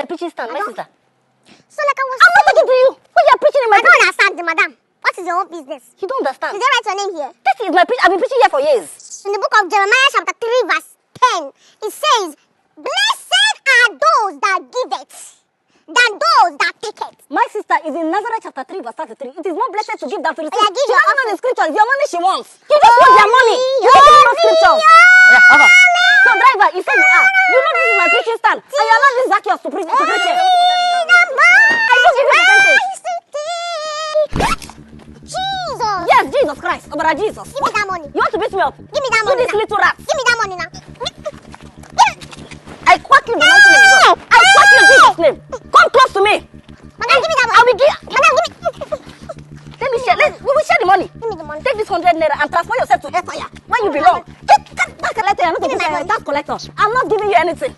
my preaching stand, my sister? So like I was I'm not talking to you. What you are preaching in my I don't understand, madam. What is your own business? You don't understand. Did they write your name here? This is my preaching. I've been preaching here for years. In the book of Jeremiah chapter 3 verse 10, it says, blessed are those that give it, than those that take it. My sister is in Nazareth chapter 3 verse 33. It is not blessed to give than to receive. Yeah, give She your doesn't know offering. the scripture. It's your money she wants. You just want their money. You don't know the scriptures. Yeah, over. So driver, he says, you know this is my preaching stand. And you are not this Zacchaeus to preach here. I just give you the sentence. Jesus! Yes, Jesus Christ. Obara Jesus. Give me that money. You want to beat me up? Give me that You money. this little rat. Give me that money now. I quack you in the mighty name of God. I quack you in Jesus' name. Come close to me. Madam, give me that I money. will give. Madam, give me. Let me share. We will share the money. Give me the money. Take this 100 naira and transfer yourself to Hellfire where you belong. Take that collector. I'm not Give me my a money. tax collector. I'm not giving you anything.